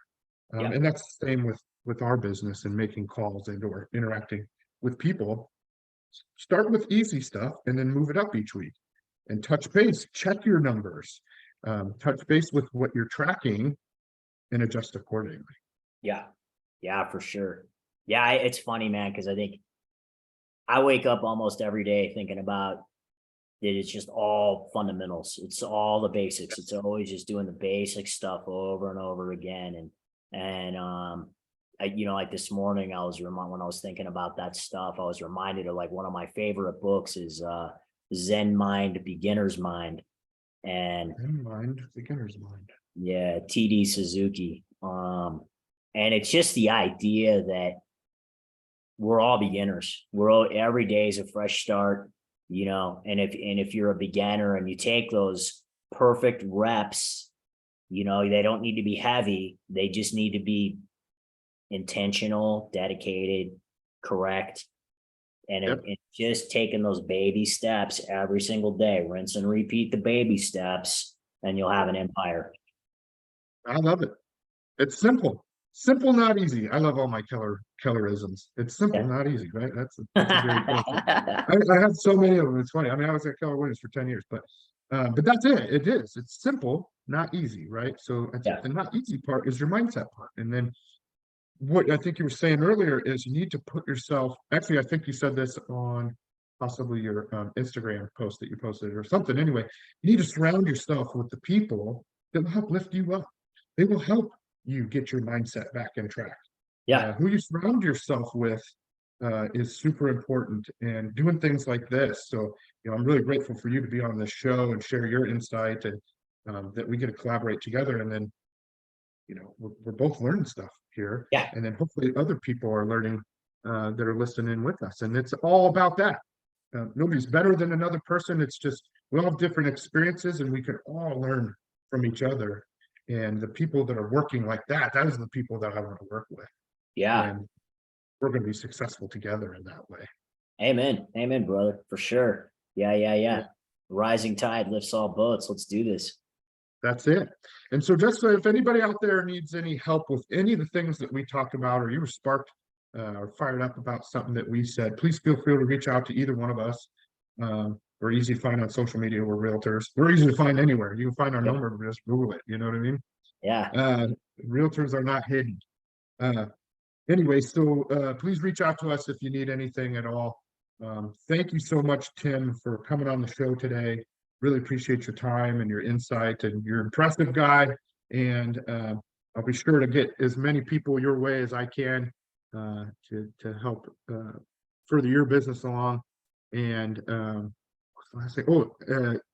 Yeah. And that's the same with our business and making calls and or interacting with people. Start with easy stuff and then move it up each week, and touch base, check your numbers, touch base with what you're tracking, and adjust accordingly. Yeah. Yeah, for sure. Yeah, it's funny, man, because I think I wake up almost every day thinking about that it's just all fundamentals. It's all the basics. It's always just doing the basic stuff over and over again. Like this morning, when I was thinking about that stuff, I was reminded of like one of my favorite books is Zen Mind, Beginner's Mind. And Zen Mind, Beginner's Mind. Yeah, TD Suzuki. And it's just the idea that we're all beginners. Every day is a fresh start, and if you're a beginner and you take those perfect reps, they don't need to be heavy. They just need to be intentional, dedicated, correct. And it's just taking those baby steps every single day, rinse and repeat the baby steps, and you'll have an empire. I love it. It's simple. Simple, not easy. I love all my Kellerisms. It's simple, not easy, right? That's a very cool thing. I have so many of them. It's funny. I mean, I was at Keller Williams for 10 years, but that's it. It is. It's simple, not easy, right? So the not easy part is your mindset part. And then what I think you were saying earlier is you need to put yourself, actually, I think you said this on possibly your Instagram post that you posted or something. Anyway, you need to surround yourself with the people that will help lift you up. They will help you get your mindset back in track. Yeah. Who you surround yourself with is super important, and doing things like this. So, I'm really grateful for you to be on this show and share your insight, and that we get to collaborate together. And then, we're both learning stuff here. Yeah. And then hopefully other people are learning that are listening in with us. And it's all about that. Nobody's better than another person. It's just we all have different experiences, and we can all learn from each other. And the people that are working like that, those are the people that I want to work with. Yeah. And we're going to be successful together in that way. Amen. Amen, brother. For sure. Yeah. Rising tide lifts all boats. Let's do this. That's it. And so just if anybody out there needs any help with any of the things that we talked about, or you were sparked or fired up about something that we said, please feel free to reach out to either one of us. We're easy to find on social media. We're realtors. We're easy to find anywhere. You can find our number, just Google it. You know what I mean? Yeah. Realtors are not hidden. Anyway, so please reach out to us if you need anything at all. Thank you so much, Tim, for coming on the show today. Really appreciate your time and your insight, and you're an impressive guy. And I'll be sure to get as many people your way as I can to help further your business along. And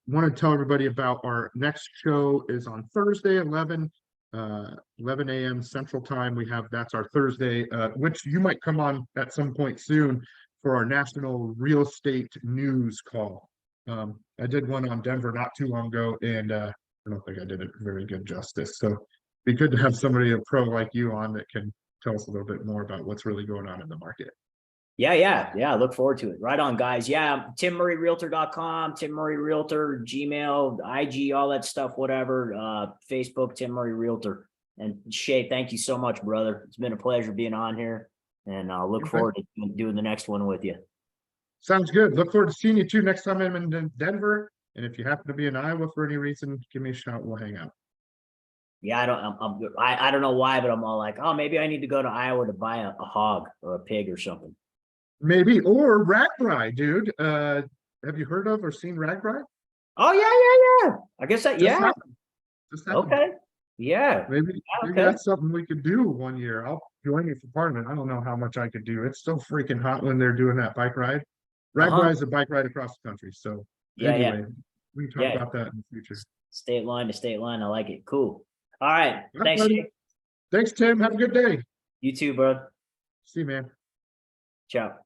want to tell everybody about our next show is on Thursday, 11 a.m. Central Time. That's our Thursday, which you might come on at some point soon for our national real estate news call. I did one on Denver not too long ago, and I don't think I did it very good justice. So it'd be good to have somebody, a pro like you, on that can tell us a little bit more about what's really going on in the market. Yeah. Look forward to it. Right on, guys. Yeah. TimMurrayRealtor.com, Tim Murray Realtor, Gmail, IG, all that stuff, whatever. Facebook, Tim Murray Realtor. And Shay, thank you so much, brother. It's been a pleasure being on here. And I'll look Okay. forward to doing the next one with you. Sounds good. Look forward to seeing you too next time I'm in Denver. And if you happen to be in Iowa for any reason, give me a shout. We'll hang out. Yeah, I don't know why, but I'm all like, oh, maybe I need to go to Iowa to buy a hog or a pig or something. Maybe, or Ragbri, dude. Have you heard of or seen Ragbri? Oh yeah. I guess that Just yeah. happened. Just happened. Okay. Yeah. Maybe Okay. that's something we could do one year. I'll join you for part of it. I don't know how much I could do. It's so freaking hot when they're doing that bike ride. Ragbri is a bike ride across the country. So Yeah, anyway, we can talk yeah. about that in the future. State line to state line. I like it. Cool. All right. All right, Thanks. buddy. Shay. Thanks, Tim. Have a good day. You too, bro. See you, man. Ciao.